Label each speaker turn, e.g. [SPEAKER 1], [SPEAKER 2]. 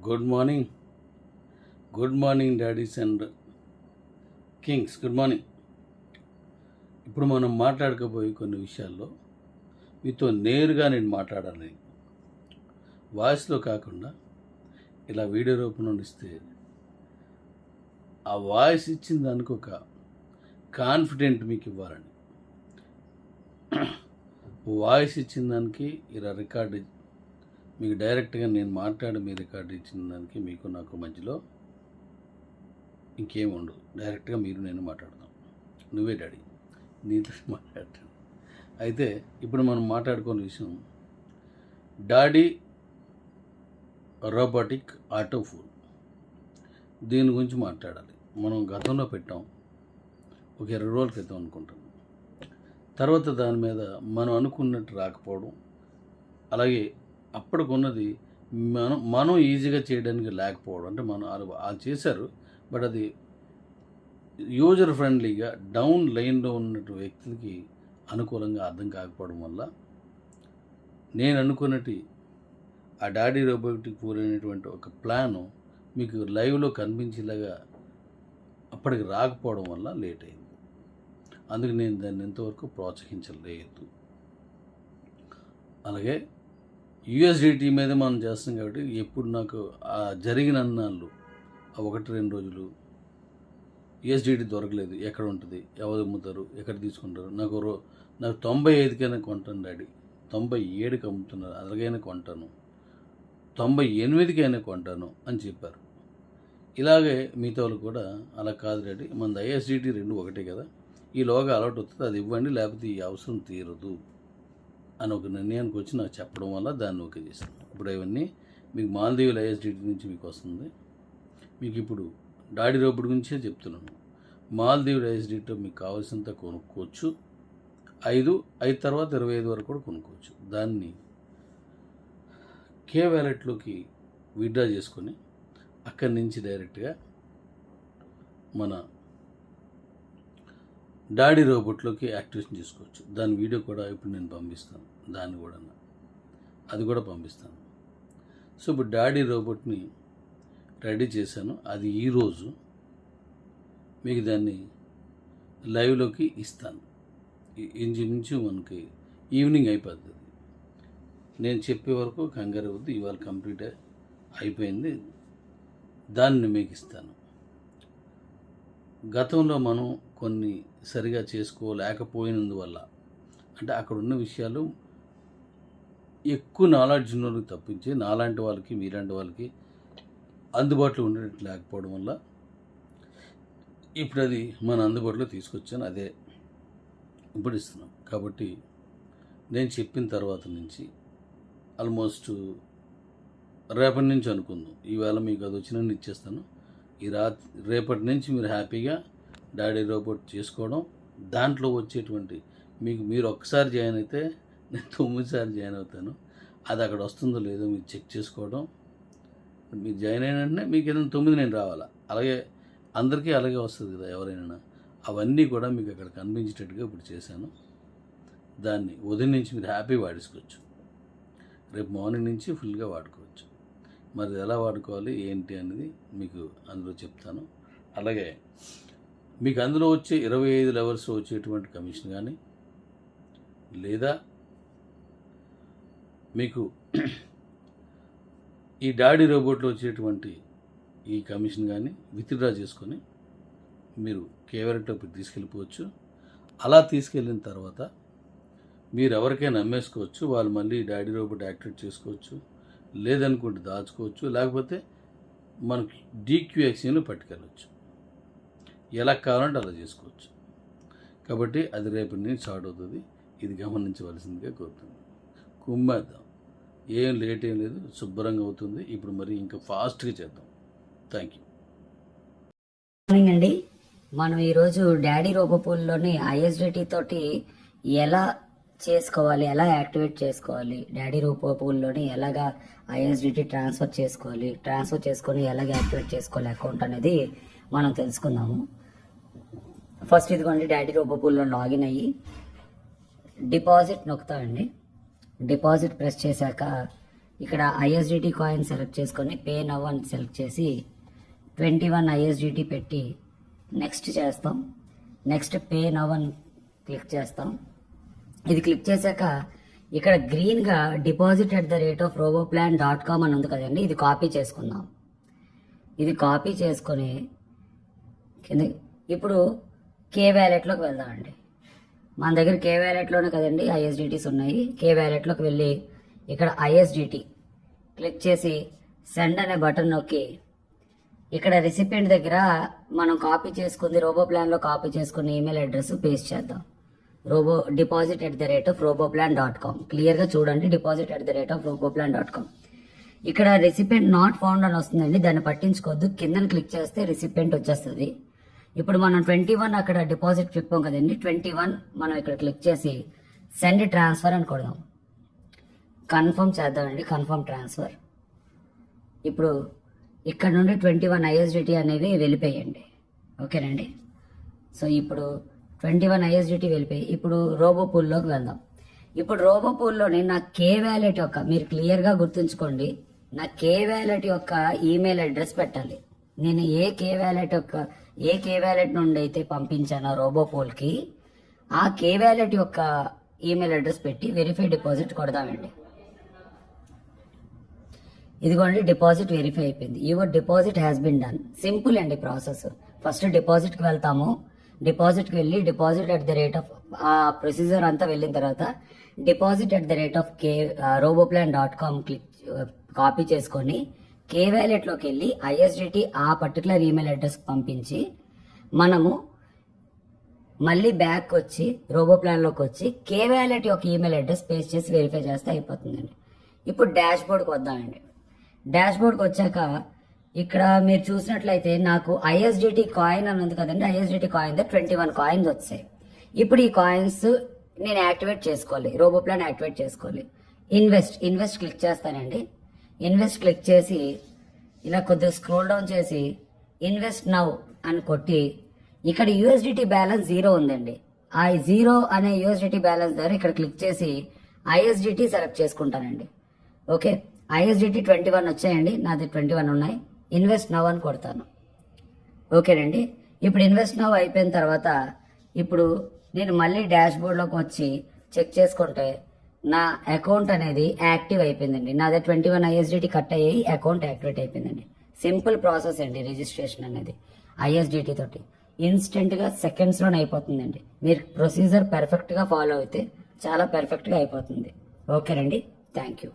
[SPEAKER 1] Good morning daddy's and Kings, good morning. ఇప్పుడు మనం మాట్లాడకపోయే కొన్ని విషయాల్లో మీతో నేరుగా నేను మాట్లాడాలి. వాయిస్లో కాకుండా ఇలా వీడియో రూపంలో ఇస్తే ఆ వాయిస్ ఇచ్చిన దానికి ఒక కాన్ఫిడెంట్ మీకు ఇవ్వాలని, వాయిస్ ఇచ్చిన దానికి ఇలా రికార్డు మీకు డైరెక్ట్గా నేను మాట్లాడి మీ రికార్డు ఇచ్చిన దానికి మీకు నాకు మధ్యలో ఇంకేం ఉండదు. డైరెక్ట్గా మీరు నేను మాట్లాడదాం. నువ్వే డాడీ, నీతో మాట్లాడతాను. అయితే ఇప్పుడు మనం మాట్లాడుకునే విషయం డాడీ రోబోటిక్ ఆటో ఫుల్. దీని గురించి మాట్లాడాలి. మనం గతంలో పెట్టాం, ఒక 20 రోజుల క్రితం అనుకుంటాం. తర్వాత దాని మీద మనం అనుకున్నట్టు రాకపోవడం, అలాగే అప్పటికున్నది మనం ఈజీగా చేయడానికి లేకపోవడం. అంటే మనం వాళ్ళు చేశారు, బట్ అది యూజర్ ఫ్రెండ్లీగా డౌన్ లైన్లో ఉన్నట్టు వ్యక్తులకి అనుకూలంగా అర్థం కాకపోవడం వల్ల నేను అనుకున్నట్టు ఆ డాడీ రోబోటిక్ ఫోన్ అనేటువంటి ఒక ప్లాను మీకు లైవ్లో కనిపించేలాగా అప్పటికి రాకపోవడం వల్ల లేట్ అయింది. అందుకు నేను దాన్ని ఎంతవరకు ప్రోత్సహించలేదు. అలాగే యూఎస్డిటీ మీద మనం చేస్తాం కాబట్టి ఎప్పుడు నాకు ఆ జరిగిన అన్నాళ్ళు 1-2 రోజులు యూఎస్డిటీ దొరకలేదు. ఎక్కడ ఉంటుంది, ఎవరు అమ్ముతారు, ఎక్కడ తీసుకుంటారు, నాకు 95కైనా కొంటాను డాడీ, 97కి అమ్ముతున్నారు, అలాగైనా కొంటాను, 98కైనా కొంటాను అని చెప్పారు. ఇలాగే మిగతా వాళ్ళు కూడా అలా కాదు డాడీ, మన ఐఎస్డిటీ 2 ఒకటే కదా, ఈలోగా అలవాటు వస్తుంది, అది ఇవ్వండి, లేకపోతే ఈ అవసరం తీరదు అని ఒక నిర్ణయానికి వచ్చి నాకు చెప్పడం వల్ల దాన్ని ఓకే చేశాను. ఇప్పుడు అవన్నీ మీకు మాల్దీవుల ఐఎస్డిటీ నుంచి మీకు వస్తుంది. మీకు ఇప్పుడు డాడీ రోబోట్ గురించే చెప్తున్నాను. మాల్దీవుల ఐఎస్డిటీలో మీకు కావాల్సినంత కొనుక్కోవచ్చు. 5 తర్వాత 25 వరకు కూడా కొనుక్కోవచ్చు. దాన్ని కే వ్యాలెట్లోకి విత్డ్రా చేసుకొని అక్కడి నుంచి డైరెక్ట్గా మన డాడీ రోబోట్లోకి యాక్టివేషన్ చేసుకోవచ్చు. దాని వీడియో కూడా ఇప్పుడు నేను పంపిస్తాను, దాన్ని కూడా అది కూడా పంపిస్తాను. సో ఇప్పుడు డాడీ రోబోట్ని రెడీ చేశాను. అది ఈరోజు మీకు దాన్ని లైవ్లోకి ఇస్తాను. ఇంచుమించు మనకి ఈవినింగ్ అయిపోతుంది. నేను చెప్పే వరకు కంగారు వద్దు, ఇవాళ కంప్లీట్ అయిపోయింది. దాన్ని మీకు ఇస్తాను. గతంలో మనం కొన్ని సరిగా చేసుకోలేకపోయినందువల్ల, అంటే అక్కడ ఉన్న విషయాలు ఎక్కువ నాలెడ్జ్ ఉన్న వాళ్ళకి తప్పించి నాలాంటి వాళ్ళకి మీలాంటి వాళ్ళకి అందుబాటులో ఉండేటట్టు లేకపోవడం వల్ల ఇప్పుడు అది మన అందుబాటులో తీసుకొచ్చాను. అదే ఇప్పుడు ఇస్తున్నాం. కాబట్టి నేను చెప్పిన తర్వాత నుంచి ఆల్మోస్ట్ రేపటి నుంచి అనుకుందాం, ఈవేళ మీకు అది వచ్చినట్టు ఇచ్చేస్తాను. రేపటి నుంచి మీరు హ్యాపీగా డాడీ రోబోట్ చేసుకోవడం, దాంట్లో వచ్చేటువంటి మీరు ఒక్కసారి జాయిన్ అయితే నేను 9 సార్లు జాయిన్ అవుతాను. అది అక్కడ వస్తుందో లేదో మీరు చెక్ చేసుకోవడం. మీరు జాయిన్ అయిన వెంటనే మీకు ఏదైనా 9 నేను రావాలా, అలాగే అందరికీ అలాగే వస్తుంది కదా ఎవరైనా. అవన్నీ కూడా మీకు అక్కడ కనిపించేటట్టుగా ఇప్పుడు చేశాను. దాన్ని ఉదయం నుంచి మీరు హ్యాపీ వాడేసుకోవచ్చు. రేపు మార్నింగ్ నుంచి ఫుల్గా వాడుకోవచ్చు. మరి ఎలా వాడుకోవాలి ఏంటి అనేది మీకు అందులో చెప్తాను. అలాగే మీకు అందులో వచ్చే 25 లెవెల్స్ వచ్చేటువంటి కమిషన్ కానీ, లేదా మీకు ఈ డాడీ రోబోట్లో వచ్చేటువంటి ఈ కమిషన్ కానీ విత్డ్రా చేసుకొని మీరు కేవరెట్లోకి తీసుకెళ్ళిపోవచ్చు. అలా తీసుకెళ్ళిన తర్వాత మీరు ఎవరికైనా అమ్మేసుకోవచ్చు. వాళ్ళు మళ్ళీ డాడీ రోబోట్ యాక్టివేట్ చేసుకోవచ్చు, లేదనుకుంటే దాచుకోవచ్చు, లేకపోతే మనకి DQXలో పట్టుకెళ్ళవచ్చు. ఎలా కావాలంటే అలా చేసుకోవచ్చు. కాబట్టి అది రేపటి నుంచి స్టార్ట్ అవుతుంది. ఇది గమనించవలసిందిగా కోరుతుంది. కుమ్మేద్దాం, ఏం లేట్ ఏం లేదు, శుభ్రంగా అవుతుంది. ఇప్పుడు మరి ఇంకా ఫాస్ట్గా చేద్దాం. Thank you.
[SPEAKER 2] మార్నింగ్ అండి. మనం ఈరోజు డాడీ రోబోపూల్లోని ఐఎస్డిటీ తోటి ఎలా చేసుకోవాలి, ఎలా యాక్టివేట్ చేసుకోవాలి, డాడీ రోబోపూల్లోని ఎలాగా ఐఎస్డిటీ ట్రాన్స్ఫర్ చేసుకొని ఎలాగ యాక్టివేట్ చేసుకోవాలి అకౌంట్ అనేది మనం తెలుసుకుందాము. ఫస్ట్ ఇదిగోండి, డాడీ రోబోపూల్లో లాగిన్ అయ్యి డిపాజిట్ నొక్కుతామండి. డిపాజిట్ ప్రెస్ చేశాక ఇక్కడ ఐఎస్డిటి కాయిన్ సెలెక్ట్ చేసుకొని పే నవ్ అని సెలెక్ట్ చేసి 21 ఐఎస్డిటి పెట్టి నెక్స్ట్ చేస్తాం. నెక్స్ట్ పే నవ్ అని క్లిక్ చేస్తాం. ఇది క్లిక్ చేశాక ఇక్కడ గ్రీన్గా deposit@roboplan.com అని ఉంది కదండి, ఇది కాపీ చేసుకుందాం. ఇది కాపీ చేసుకొని కింద ఇప్పుడు కే వ్యాలెట్లోకి వెళ్దామండి. మన దగ్గర కే వ్యాలెట్లోనే కదండి ఐఎస్డిటీస్ ఉన్నాయి. కే వ్యాలెట్లోకి వెళ్ళి ఇక్కడ ఐఎస్డిటి క్లిక్ చేసి సెండ్ అనే బటన్ నొక్కి ఇక్కడ రిసిపియంట్ దగ్గర మనం కాపీ చేసుకుంది రోబోప్లాన్లో కాపీ చేసుకున్న ఈమెయిల్ అడ్రస్ పేస్ట్ చేద్దాం. deposit@roboplan.com క్లియర్గా చూడండి, deposit@roboplan.com. ఇక్కడ రిసిపియంట్ నాట్ ఫౌండ్ అని వస్తుందండి, దాన్ని పట్టించుకోవద్దు. కిందన క్లిక్ చేస్తే రిసిపియంట్ వచ్చేస్తుంది. ఇప్పుడు మనం 21 అక్కడ డిపాజిట్ చెప్పాం కదండి, 21 మనం ఇక్కడ క్లిక్ చేసి సెండ్ ట్రాన్స్ఫర్ అని కొడదాం. కన్ఫర్మ్ చేద్దామండి, కన్ఫర్మ్ ట్రాన్స్ఫర్. ఇప్పుడు ఇక్కడ నుండి 21 ఐఎస్డిటి అనేవి వెళ్ళిపోయండి. ఓకేనండి. సో ఇప్పుడు 21 ఐఎస్డిటి వెళ్ళిపోయి ఇప్పుడు రోబోపూల్లోకి వెళ్దాం. ఇప్పుడు రోబోపూల్లోని నా కే వ్యాలెట్ యొక్క, మీరు క్లియర్గా గుర్తుంచుకోండి, నా కే వ్యాలెట్ యొక్క ఈమెయిల్ అడ్రస్ పెట్టాలి. నేను ఏ కే వ్యాలెట్ నుండి అయితే పంపించానో రోబోపూల్కి ఆ కే వ్యాలెట్ యొక్క ఈమెయిల్ అడ్రస్ పెట్టి వెరిఫై డిపాజిట్ కొడదామండి. ఇదిగోండి, డిపాజిట్ వెరిఫై అయిపోయింది. Your deposit has been done. Simple అండి ప్రాసెస్. ఫస్ట్ డిపాజిట్కి వెళ్తాము. డిపాజిట్కి వెళ్ళి deposit@, ఆ ప్రొసీజర్ అంతా వెళ్ళిన తర్వాత deposit@roboplan.com క్లిక్ కాపీ చేసుకొని కే వ్యాలెట్లోకి వెళ్ళి ఐఎస్డిటి ఆ పర్టికులర్ ఈమెయిల్ అడ్రస్కి పంపించి మనము మళ్ళీ బ్యాక్ వచ్చి రోబోప్లాన్లోకి వచ్చి కే వ్యాలెట్ యొక్క ఈమెయిల్ అడ్రస్ పేస్ట్ చేసి వెరిఫై చేస్తే అయిపోతుందండి. ఇప్పుడు డాష్ బోర్డ్కి వద్దామండి. డాష్ బోర్డ్కి వచ్చాక ఇక్కడ మీరు చూసినట్లయితే నాకు ఐఎస్డిటి కాయిన్ అని ఉంది కదండి, ఐఎస్డిటి కాయిన్ 21 కాయిన్స్ వచ్చాయి. ఇప్పుడు ఈ కాయిన్స్ నేను యాక్టివేట్ చేసుకోవాలి, రోబోప్లాన్ యాక్టివేట్ చేసుకోవాలి. ఇన్వెస్ట్ క్లిక్ చేస్తానండి. ఇన్వెస్ట్ క్లిక్ చేసి ఇలా కొద్దిగా స్క్రోల్ డౌన్ చేసి ఇన్వెస్ట్ నౌ అని కొట్టి ఇక్కడ యూఎస్డిటి బ్యాలెన్స్ 0 ఉందండి. ఆ 0 అనే యూఎస్డిటి బ్యాలెన్స్ ద్వారా ఇక్కడ క్లిక్ చేసి ఐఎస్డిటి సెలెక్ట్ చేసుకుంటానండి. ఓకే, ఐఎస్డిటి 21 వచ్చాయండి, నాది 21 ఉన్నాయి. ఇన్వెస్ట్ నవ్ అని కొడతాను. ఓకేనండి. ఇప్పుడు ఇన్వెస్ట్ నవ్ అయిపోయిన తర్వాత ఇప్పుడు నేను మళ్ళీ డాష్ బోర్డ్లోకి వచ్చి చెక్ చేసుకుంటే నా అకౌంట్ అనేది యాక్టివ్ అయిపోయిందండి. నాది 21 ఐఎస్డిటి కట్ అయ్యి అకౌంట్ యాక్టివేట్ అయిపోయిందండి. సింపుల్ ప్రాసెస్ అండి రిజిస్ట్రేషన్ అనేది ఐఎస్డిటి తోటి. ఇన్స్టెంట్గా సెకండ్స్లోనే అయిపోతుందండి. మీరు ప్రొసీజర్ పర్ఫెక్ట్గా ఫాలో అయితే చాలా పర్ఫెక్ట్గా అయిపోతుంది. ఓకేనండి, థ్యాంక్ యూ.